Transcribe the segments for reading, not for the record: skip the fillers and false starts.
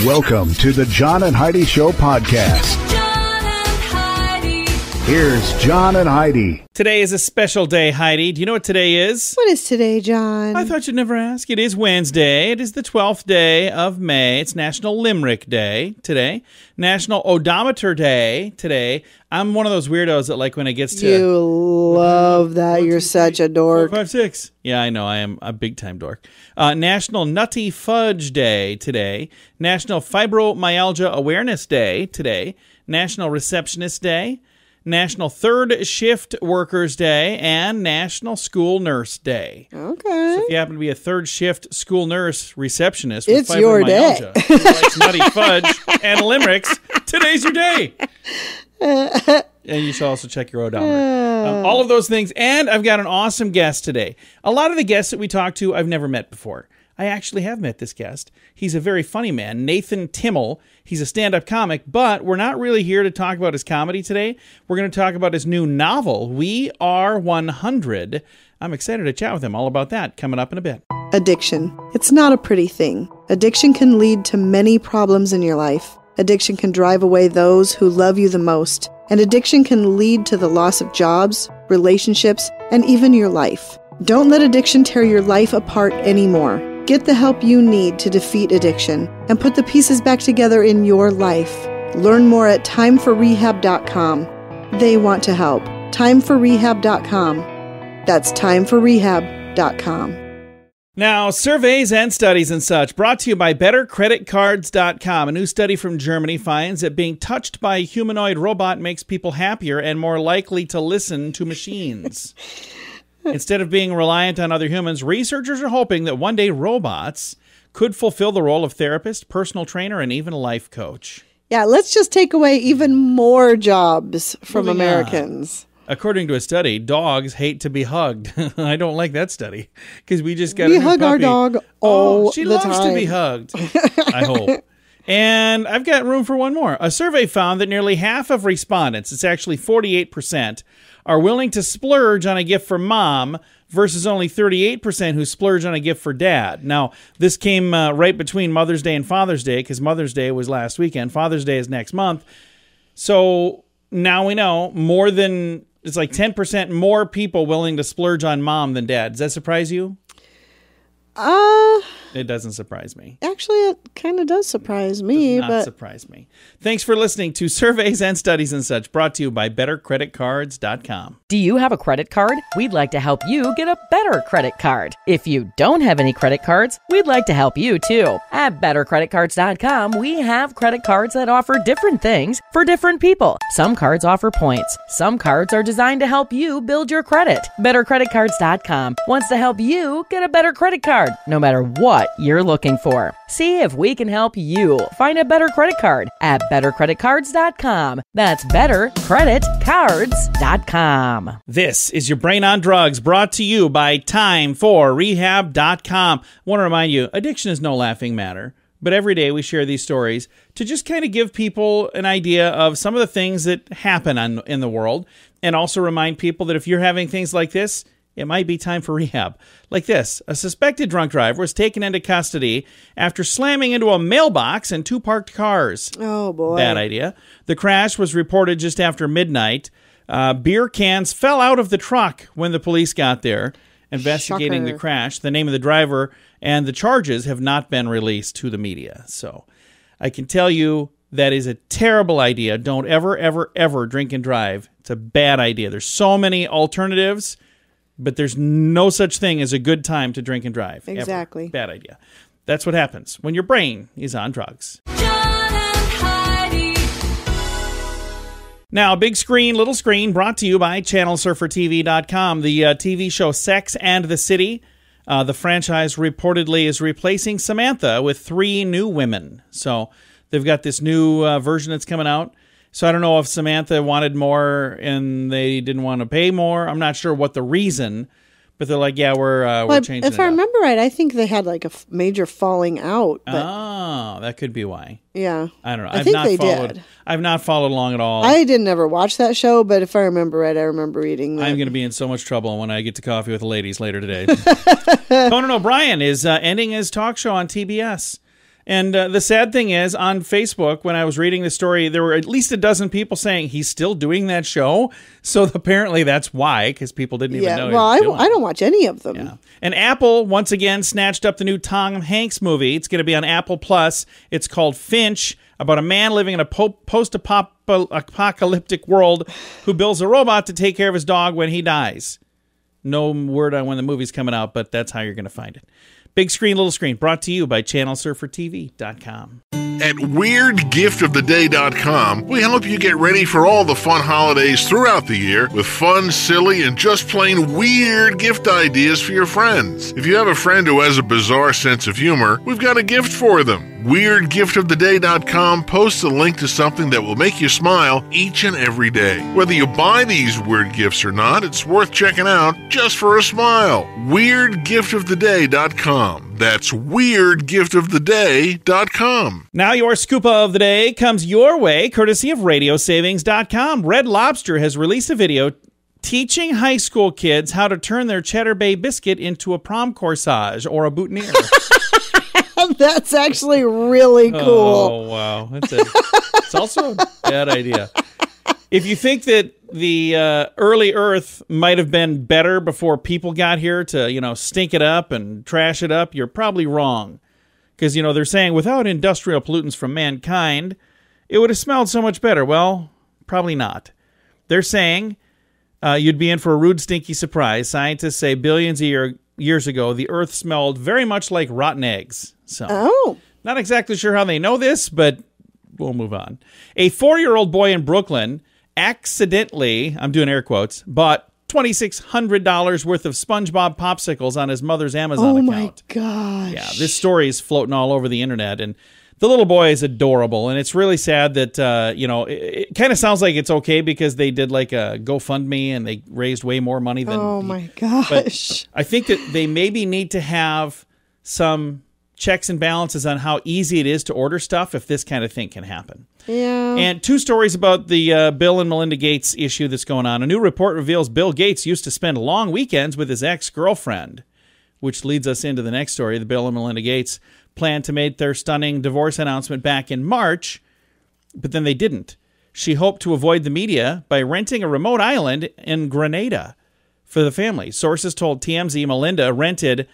Welcome to the John and Heidi Show podcast. John and Heidi. Here's John and Heidi. Today is a special day, Heidi. Do you know what today is? What is today, John? I thought you'd never ask. It is Wednesday. It is the 12th day of May. It's National Limerick Day today. National Odometer Day today. I'm one of those weirdos that like when it gets to... You love that. You're such a dork. 4, 5, 6. Yeah, I know. I am a big-time dork. National Nutty Fudge Day today. National Fibromyalgia Awareness Day today. National Receptionist Day. National Third Shift Workers Day, and National School Nurse Day. Okay. So if you happen to be a third shift school nurse receptionist with It's your day. fibromyalgia, who likes nutty fudge and limericks, today's your day. And you should also check your odometer. All of those things. And I've got an awesome guest today. A lot of the guests that we talk to, I've never met before. I actually have met this guest. He's a very funny man, Nathan Timmel. He's a stand-up comic, but we're not really here to talk about his comedy today. We're going to talk about his new novel, We Are 100. I'm excited to chat with him all about that coming up in a bit. Addiction. It's not a pretty thing. Addiction can lead to many problems in your life. Addiction can drive away those who love you the most. And addiction can lead to the loss of jobs, relationships, and even your life. Don't let addiction tear your life apart anymore. Get the help you need to defeat addiction and put the pieces back together in your life. Learn more at timeforrehab.com. They want to help. Timeforrehab.com. That's timeforrehab.com. Now, surveys and studies and such brought to you by BetterCreditCards.com. A new study from Germany finds that being touched by a humanoid robot makes people happier and more likely to listen to machines. Instead of being reliant on other humans, researchers are hoping that one day robots could fulfill the role of therapist, personal trainer, and even life coach. Yeah, let's just take away even more jobs from Moving Americans. According to a study, dogs hate to be hugged. I don't like that study because we just got a We new hug our puppy. dog all she the loves time. to be hugged, I hope. And I've got room for one more. A survey found that nearly half of respondents, it's actually 48%, are willing to splurge on a gift for mom versus only 38% who splurge on a gift for dad. Now, this came right between Mother's Day and Father's Day because Mother's Day was last weekend. Father's Day is next month. So now we know it's like 10% more people willing to splurge on mom than dad. Does that surprise you? It doesn't surprise me. Actually, it kind of does surprise me. Does not but surprise me. Thanks for listening to Surveys and Studies and Such, brought to you by BetterCreditCards.com. Do you have a credit card? We'd like to help you get a better credit card. If you don't have any credit cards, we'd like to help you too. At BetterCreditCards.com, we have credit cards that offer different things for different people. Some cards offer points. Some cards are designed to help you build your credit. BetterCreditCards.com wants to help you get a better credit card, no matter what you're looking for. See if we can help you find a better credit card at BetterCreditCards.com. That's BetterCreditCards.com. This is your Brain on Drugs, brought to you by TimeForRehab.com. I want to remind you, addiction is no laughing matter. But every day we share these stories to just kind of give people an idea of some of the things that happen in the world, and also remind people that if you're having things like this, it might be time for rehab. Like this, a suspected drunk driver was taken into custody after slamming into a mailbox and 2 parked cars. oh boy, Bad idea. The crash was reported just after midnight. Beer cans fell out of the truck when the police got there, investigating Shocker. the crash. The name of the driver and the charges have not been released to the media. So I can tell you that is a terrible idea. Don't ever, ever, ever drink and drive. It's a bad idea. There's so many alternatives, but there's no such thing as a good time to drink and drive. ever. Exactly. Bad idea. That's what happens when your brain is on drugs. John and Heidi. Now, big screen, little screen, brought to you by ChannelSurferTV.com. The TV show Sex and the City, the franchise reportedly is replacing Samantha with 3 new women. So they've got this new version that's coming out. So I don't know if Samantha wanted more and they didn't want to pay more. I'm not sure what the reason, but they're like, yeah, we're changing it If I up. remember right, I think they had like a major falling out. But Oh, that could be why. yeah, I don't know. I think they did. I've not followed along at all. I didn't ever watch that show, but if I remember right, I remember reading that. I'm going to be in so much trouble when I get to coffee with the ladies later today. Conan O'Brien is ending his talk show on TBS. And the sad thing is, on Facebook, when I was reading the story, there were at least a dozen people saying he's still doing that show. So apparently that's why, because people didn't even know. Well, I don't watch any of them. Yeah. And Apple, once again, snatched up the new Tom Hanks movie. It's going to be on Apple Plus. It's called Finch, about a man living in a post-apocalyptic world who builds a robot to take care of his dog when he dies. No word on when the movie's coming out, but that's how you're going to find it. Big Screen, Little Screen, brought to you by ChannelSurferTV.com. At WeirdGiftOfTheDay.com, we help you get ready for all the fun holidays throughout the year with fun, silly, and just plain weird gift ideas for your friends. If you have a friend who has a bizarre sense of humor, we've got a gift for them. WeirdGiftOfTheDay.com posts a link to something that will make you smile each and every day. Whether you buy these weird gifts or not, it's worth checking out just for a smile. WeirdGiftOfTheDay.com. That's WeirdGiftOfTheDay.com. Now your scoop of the day comes your way, courtesy of RadioSavings.com. Red Lobster has released a video teaching high school kids how to turn their Cheddar Bay biscuit into a prom corsage or a boutonniere. That's actually really cool. Oh, wow. It's also a bad idea. If you think that the early Earth might have been better before people got here to, stink it up and trash it up, you're probably wrong. Because, they're saying without industrial pollutants from mankind, it would have smelled so much better. Well, probably not. They're saying you'd be in for a rude, stinky surprise. Scientists say billions of years ago, the Earth smelled very much like rotten eggs. So, not exactly sure how they know this, but we'll move on. A 4-year-old boy in Brooklyn accidentally, I'm doing air quotes, bought $2,600 worth of SpongeBob popsicles on his mother's Amazon account. Oh my gosh. Yeah, this story is floating all over the internet, and the little boy is adorable, and it's really sad that, it kind of sounds like it's okay because they did like a GoFundMe and they raised way more money than... Oh my gosh. I think that they maybe need to have some checks and balances on how easy it is to order stuff if this kind of thing can happen. Yeah. And 2 stories about the Bill and Melinda Gates issue that's going on. A new report reveals Bill Gates used to spend long weekends with his ex-girlfriend, which leads us into the next story. The Bill and Melinda Gates planned to make their stunning divorce announcement back in March, but then they didn't. She hoped to avoid the media by renting a remote island in Grenada for the family. Sources told TMZ Melinda rented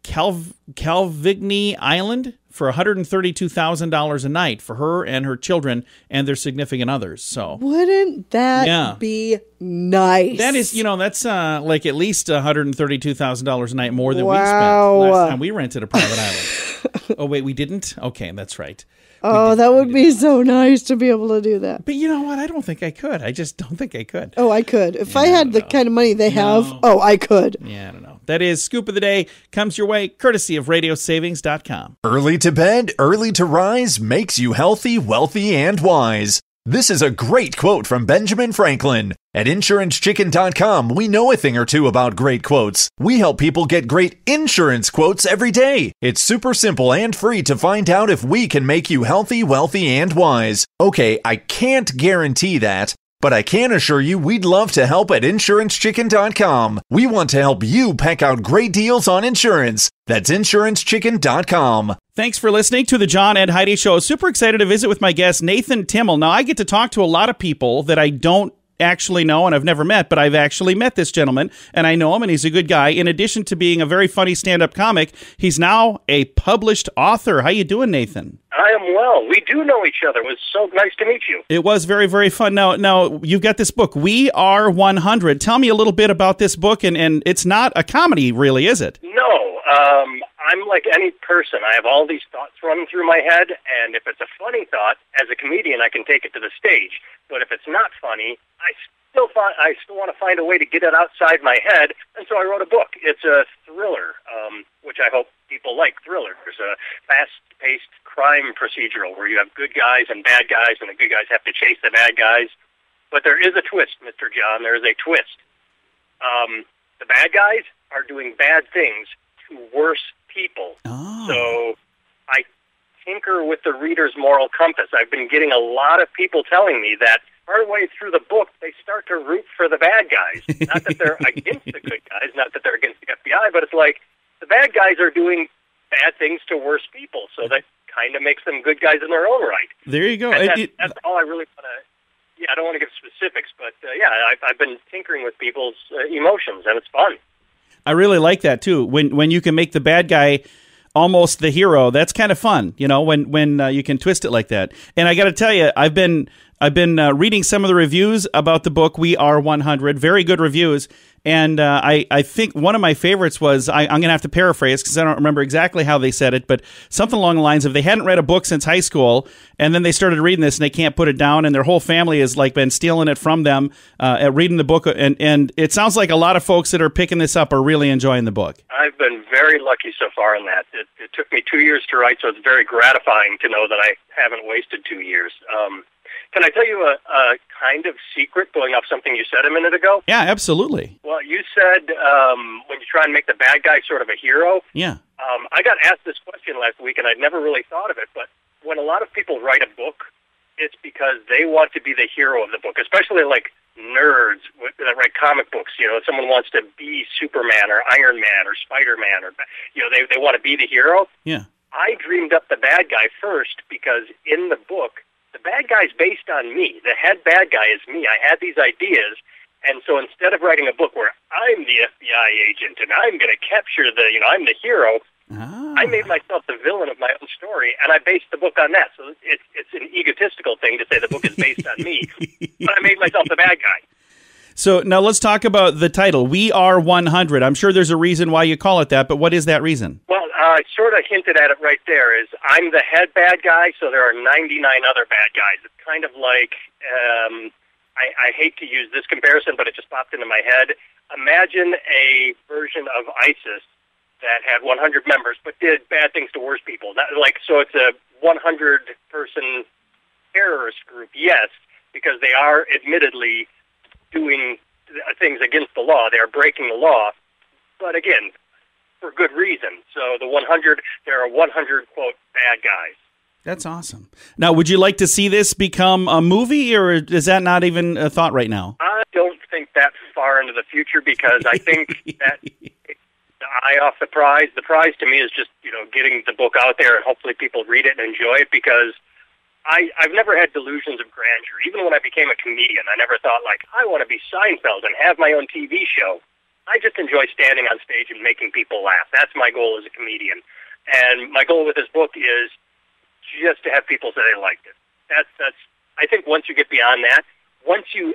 Calvigny Island for $132,000 a night for her and her children and their significant others. So wouldn't that be nice? That is, that's like at least $132,000 a night more than we spent last time we rented a private island. Oh, wait, we didn't? Okay, that's right. Oh, that would be so nice to be able to do that. But you know what? I don't think I could. I just don't think I could. Oh, I could. If I had the kind of money they have, I could. Yeah, I don't know. That is Scoop of the Day. Comes your way courtesy of RadioSavings.com. Early to bed, early to rise makes you healthy, wealthy, and wise. This is a great quote from Benjamin Franklin. At InsuranceChicken.com, we know a thing or two about great quotes. We help people get great insurance quotes every day. It's super simple and free to find out if we can make you healthy, wealthy, and wise. Okay, I can't guarantee that, but I can assure you we'd love to help at InsuranceChicken.com. We want to help you peck out great deals on insurance. That's InsuranceChicken.com. Thanks for listening to the John and Heidi Show. Super excited to visit with my guest, Nathan Timmel. Now, I get to talk to a lot of people that I don't actually know and I've never met, but I've actually met this gentleman, and I know him, and he's a good guy. In addition to being a very funny stand-up comic, he's now a published author. How you doing, Nathan? I am well. We do know each other. It was so nice to meet you. It was very, very fun. Now you've got this book, We Are 100. Tell me a little bit about this book, and it's not a comedy, really, is it? No. I'm like any person. I have all these thoughts running through my head, and if it's a funny thought, as a comedian, I can take it to the stage. But if it's not funny, I still want to find a way to get it outside my head, and so I wrote a book. It's a thriller, which I hope people like. Thriller. There's a fast-paced crime procedural where you have good guys and bad guys, and the good guys have to chase the bad guys. But there is a twist, Mr. John. There is a twist. The bad guys are doing bad things to worse people. Oh. So I tinker with the reader's moral compass. I've been getting a lot of people telling me that partway through the book, they start to root for the bad guys. Not that they're against the good guys, not that they're against the FBI, but it's like the bad guys are doing bad things to worse people. So that kind of makes them good guys in their own right. There you go. And that's all I really want to. Yeah, I don't want to give specifics, but I've been tinkering with people's emotions, and it's fun. I really like that too. When you can make the bad guy almost the hero, that's kind of fun. You know, when you can twist it like that. And I got to tell you, I've been reading some of the reviews about the book We Are 100. Very good reviews. And I think one of my favorites was, I'm going to have to paraphrase because I don't remember exactly how they said it, but something along the lines of they hadn't read a book since high school, and then they started reading this, and they can't put it down, and their whole family has like been stealing it from them at reading the book. And it sounds like a lot of folks that are picking this up are really enjoying the book. I've been very lucky so far in that. It took me 2 years to write, so it's very gratifying to know that I haven't wasted 2 years. Can I tell you a kind of secret going off something you said a minute ago? Yeah, absolutely. Well, you said when you try and make the bad guy sort of a hero. Yeah. I got asked this question last week, and I'd never really thought of it, but when a lot of people write a book, it's because they want to be the hero of the book, especially like nerds that write comic books. You know, someone wants to be Superman or Iron Man or Spider-Man, or, you know, they want to be the hero. Yeah. I dreamed up the bad guy first because in the book, the bad guy's based on me. The head bad guy is me. I had these ideas, and so instead of writing a book where I'm the FBI agent and I'm going to capture I'm the hero, I made myself the villain of my own story, and I based the book on that. So it's an egotistical thing to say the book is based on me, but I made myself the bad guy. So now let's talk about the title, We Are 100. I'm sure there's a reason why you call it that, but what is that reason? Well, I sort of hinted at it right there. Is I'm the head bad guy, so there are 99 other bad guys. It's kind of like, I hate to use this comparison, but it just popped into my head. Imagine a version of ISIS that had 100 members, but did bad things to worse people. So it's a 100-person terrorist group, yes, because they are admittedly doing things against the law. They are breaking the law, but again, for good reason. So the 100, there are 100, quote, bad guys. That's awesome. Now, would you like to see this become a movie, or is that not even a thought right now? I don't think that far into the future, because I think that the eye off the prize. The prize to me is just, getting the book out there and hopefully people read it and enjoy it, because I've never had delusions of grandeur. Even when I became a comedian, I never thought, I want to be Seinfeld and have my own TV show. I just enjoy standing on stage and making people laugh. That's my goal as a comedian. And my goal with this book is just to have people say they liked it. That's. I think once you get beyond that, once you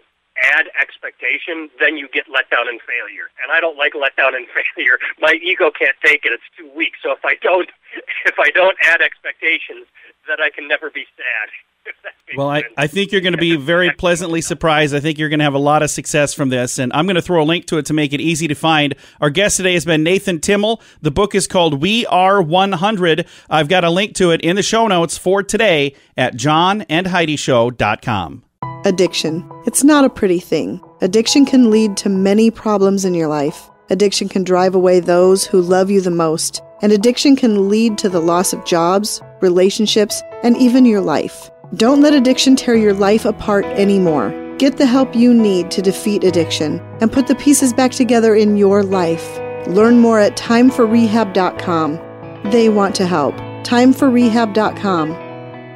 add expectation, then you get let down and failure. And I don't like let down and failure. My ego can't take it. It's too weak. So if I don't add expectations, then I can never be sad. Well, I think you're going to be very pleasantly surprised. I think you're going to have a lot of success from this, and I'm going to throw a link to it to make it easy to find. Our guest today has been Nathan Timmel. The book is called We Are 100. I've got a link to it in the show notes for today at johnandheidishow.com. Addiction. It's not a pretty thing. Addiction can lead to many problems in your life. Addiction can drive away those who love you the most. And addiction can lead to the loss of jobs, relationships, and even your life. Don't let addiction tear your life apart anymore. Get the help you need to defeat addiction and put the pieces back together in your life. Learn more at timeforrehab.com. They want to help. Timeforrehab.com.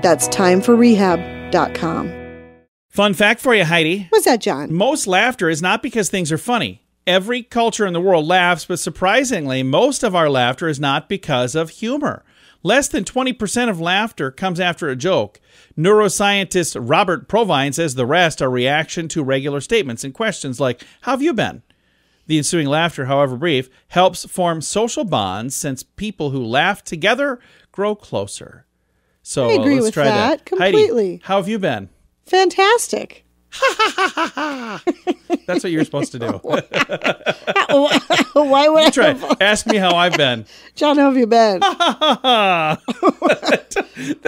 That's timeforrehab.com. Fun fact for you, Heidi. What's that, John? Most laughter is not because things are funny. Every culture in the world laughs, but surprisingly, most of our laughter is not because of humor. Less than 20% of laughter comes after a joke. Neuroscientist Robert Provine says the rest are reaction to regular statements and questions like, how have you been? The ensuing laughter, however brief, helps form social bonds since people who laugh together grow closer. So I agree let's with try that completely. Heidi, how have you been? Fantastic. That's what you're supposed to do. Why would You I try. Ask me how I've been. John, how have you been? That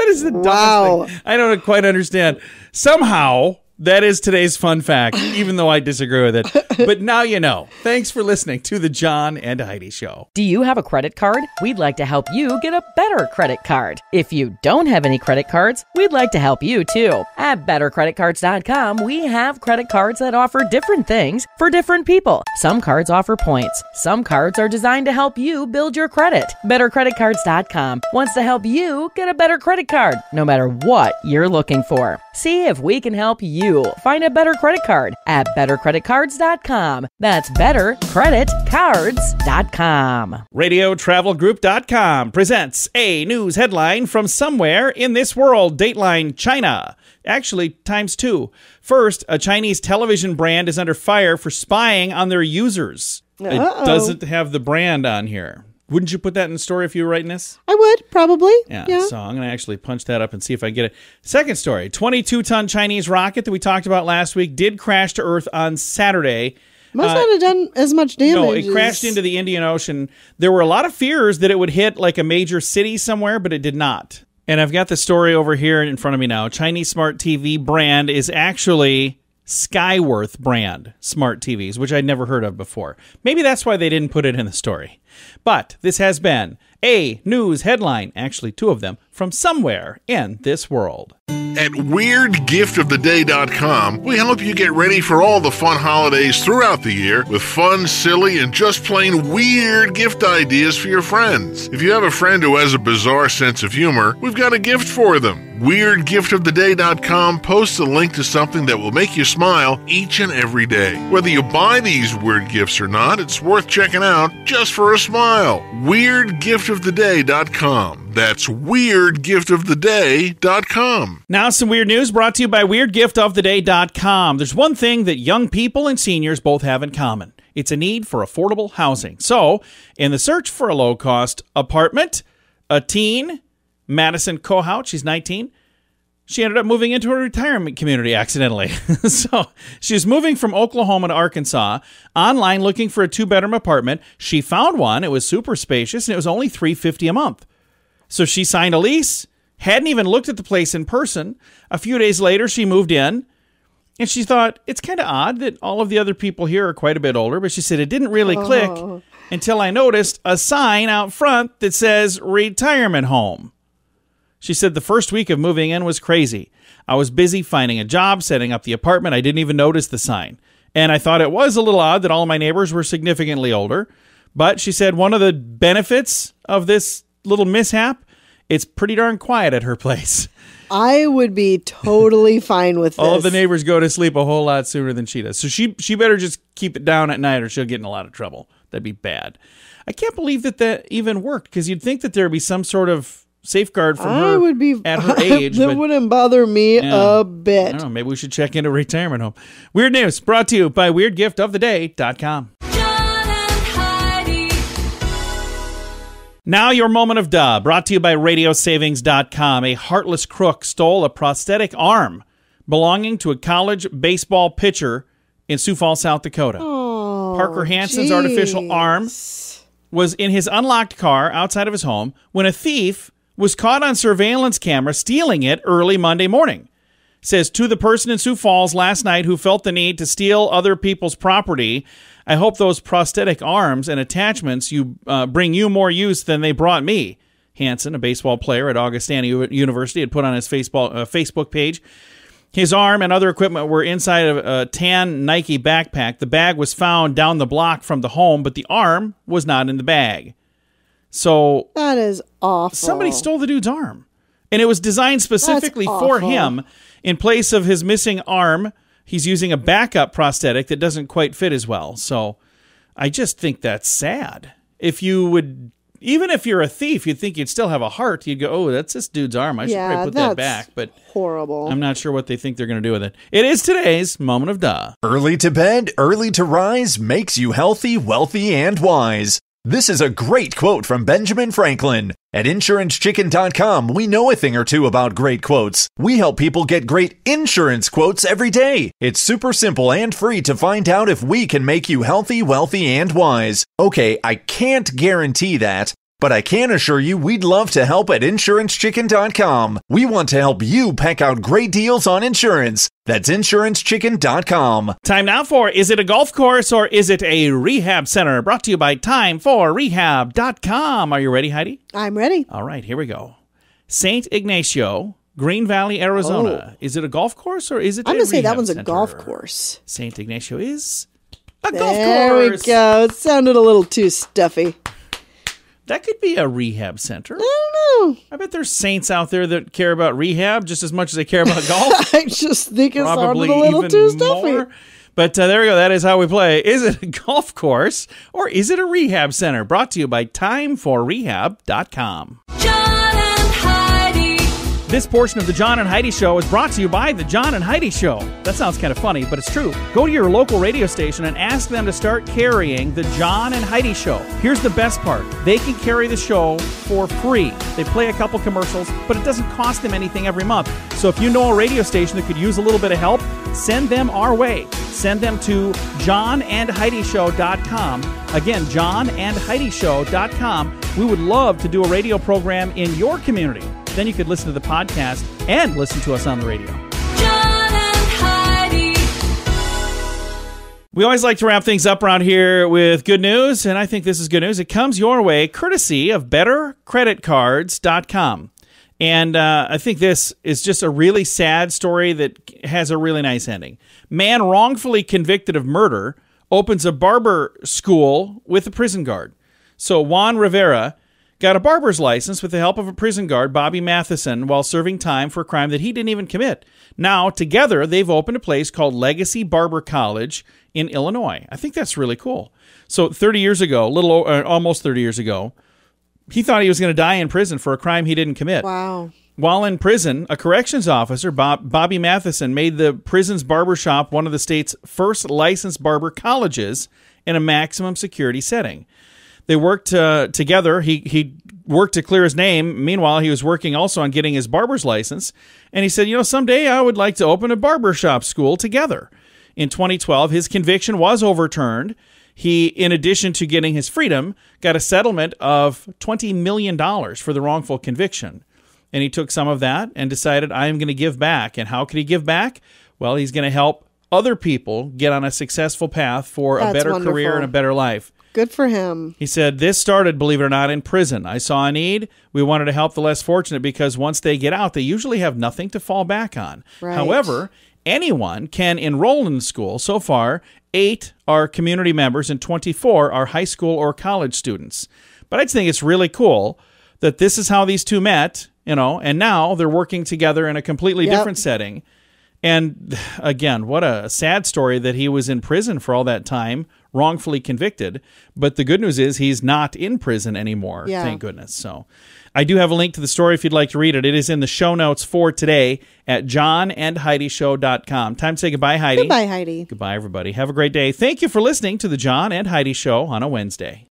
is the dumbest Wow. thing. I don't quite understand. Somehow, That is today's fun fact, even though I disagree with it. But now you know. Thanks for listening to the John and Heidi Show. Do you have a credit card? We'd like to help you get a better credit card. If you don't have any credit cards, we'd like to help you too. At bettercreditcards.com, we have credit cards that offer different things for different people. Some cards offer points. Some cards are designed to help you build your credit. Bettercreditcards.com wants to help you get a better credit card, no matter what you're looking for. See if we can help you find a better credit card at bettercreditcards.com. That's bettercreditcards.com. RadioTravelGroup.com presents a news headline from somewhere in this world. Dateline China. Actually, times two. First, a Chinese television brand is under fire for spying on their users. It doesn't have the brand on here. Wouldn't you put that in the story if you were writing this? I would, probably. Yeah. So I'm going to actually punch that up and see if I get it. Second story, 22-ton Chinese rocket that we talked about last week did crash to Earth on Saturday. Must not have done as much damage. No, it crashed into the Indian Ocean. There were a lot of fears that it would hit like a major city somewhere, but it did not. And I've got the story over here in front of me now. Chinese smart TV brand is actually Skyworth brand smart TVs, which I'd never heard of before. Maybe that's why they didn't put it in the story. But this has been a news headline, actually two of them, from somewhere in this world. At WeirdGiftOfTheDay.com, we help you get ready for all the fun holidays throughout the year with fun, silly, and just plain weird gift ideas for your friends. If you have a friend who has a bizarre sense of humor, we've got a gift for them. WeirdGiftOfTheDay.com posts a link to something that will make you smile each and every day. Whether you buy these weird gifts or not, it's worth checking out just for a smile. WeirdGiftOfTheDay.com. That's WeirdGiftOfTheDay.com. Now some weird news brought to you by WeirdGiftOfTheDay.com. There's one thing that young people and seniors both have in common. It's a need for affordable housing. So, in the search for a low-cost apartment, a teen, Madison Kohout, she's 19, she ended up moving into a retirement community accidentally. So she was moving from Oklahoma to Arkansas, online looking for a two-bedroom apartment. She found one. It was super spacious, and it was only $350 a month. So she signed a lease, hadn't even looked at the place in person. A few days later, she moved in, and she thought, it's kind of odd that all of the other people here are quite a bit older, but she said it didn't really click until I noticed a sign out front that says retirement home. She said the first week of moving in was crazy. I was busy finding a job, setting up the apartment. I didn't even notice the sign. And I thought it was a little odd that all of my neighbors were significantly older. But she said one of the benefits of this little mishap, it's pretty darn quiet at her place. I would be totally fine with this. All of the neighbors go to sleep a whole lot sooner than she does. So she better just keep it down at night or she'll get in a lot of trouble. That'd be bad. I can't believe that even worked, because you'd think that there would be some sort of safeguard from her at her age. That wouldn't bother me a bit. I don't know, maybe we should check into a retirement home. Weird news brought to you by WeirdGiftOfTheDay.com. John and Heidi. Now your moment of duh, brought to you by RadioSavings.com. A heartless crook stole a prosthetic arm belonging to a college baseball pitcher in Sioux Falls, South Dakota. Parker Hansen's artificial arm was in his unlocked car outside of his home when a thief was caught on surveillance camera stealing it early Monday morning. Says, to the person in Sioux Falls last night who felt the need to steal other people's property, I hope those prosthetic arms and attachments bring you more use than they brought me. Hansen, a baseball player at Augustana University, had put on his Facebook page. His arm and other equipment were inside of a tan Nike backpack. The bag was found down the block from the home, but the arm was not in the bag. So that is awful. Somebody stole the dude's arm, and it was designed specifically for him. In place of his missing arm, he's using a backup prosthetic that doesn't quite fit as well. So I just think that's sad. If you would, even if you're a thief, you'd think you'd still have a heart. You'd go, oh, that's this dude's arm. I should probably put that back. But horrible. I'm not sure what they think they're going to do with it. It is today's moment of duh. Early to bed, early to rise makes you healthy, wealthy, and wise. This is a great quote from Benjamin Franklin. At InsuranceChicken.com, we know a thing or two about great quotes. We help people get great insurance quotes every day. It's super simple and free to find out if we can make you healthy, wealthy, and wise. Okay, I can't guarantee that, But I can assure you we'd love to help at InsuranceChicken.com. We want to help you peck out great deals on insurance. That's InsuranceChicken.com. Time now for Is It a Golf Course or Is It a Rehab Center? Brought to you by TimeForRehab.com. Are you ready, Heidi? I'm ready. All right, here we go. St. Ignacio, Green Valley, Arizona. Is it a golf course or is it I'm a going to say that rehab one's a center? golf course. St. Ignacio is a golf There we course. go. It sounded a little too stuffy. That could be a rehab center. I don't know. I bet there's saints out there that care about rehab just as much as they care about golf. I just think it Probably sounded a little even too stuffy. more. But there we go. That is how we play. Is it a golf course or is it a rehab center? Brought to you by TimeForRehab.com. John and Heidi. This portion of the John and Heidi Show is brought to you by the John and Heidi Show. That sounds kind of funny, but it's true. Go to your local radio station and ask them to start carrying the John and Heidi Show. Here's the best part. They can carry the show for free. They play a couple commercials, but it doesn't cost them anything every month. So if you know a radio station that could use a little bit of help, send them our way. Send them to johnandheidishow.com. Again, johnandheidishow.com. We would love to do a radio program in your community. Then you could listen to the podcast and listen to us on the radio. John and Heidi. We always like to wrap things up around here with good news, and I think this is good news. It comes your way courtesy of bettercreditcards.com. And I think this is just a really sad story that has a really nice ending. Man wrongfully convicted of murder opens a barber school with a prison guard. So Juan Rivera got a barber's license with the help of a prison guard, Bobby Matheson, while serving time for a crime that he didn't even commit. Now, together, they've opened a place called Legacy Barber College in Illinois. I think that's really cool. So 30 years ago, almost 30 years ago, he thought he was going to die in prison for a crime he didn't commit. Wow. While in prison, a corrections officer, Bobby Matheson, made the prison's barbershop one of the state's first licensed barber colleges in a maximum security setting. They worked together. He worked to clear his name. Meanwhile, he was working also on getting his barber's license. And he said, someday I would like to open a barbershop school together. In 2012, his conviction was overturned. He, in addition to getting his freedom, got a settlement of $20 million for the wrongful conviction. And he took some of that and decided, I am going to give back. And how could he give back? Well, he's going to help other people get on a successful path for a better career and a better life. Good for him. He said, this started, believe it or not, in prison. I saw a need. We wanted to help the less fortunate because once they get out, they usually have nothing to fall back on. Right. However, anyone can enroll in the school. So far, 8 are community members and 24 are high school or college students. But I just think it's really cool that this is how these two met, and now they're working together in a completely different setting. And again, what a sad story that he was in prison for all that time, wrongfully convicted. But the good news is he's not in prison anymore, thank goodness. So I do have a link to the story if you'd like to read it. It is in the show notes for today at johnandheidishow.com. Time to say goodbye, Heidi. Goodbye, Heidi. Goodbye, everybody. Have a great day. Thank you for listening to the John and Heidi Show on a Wednesday.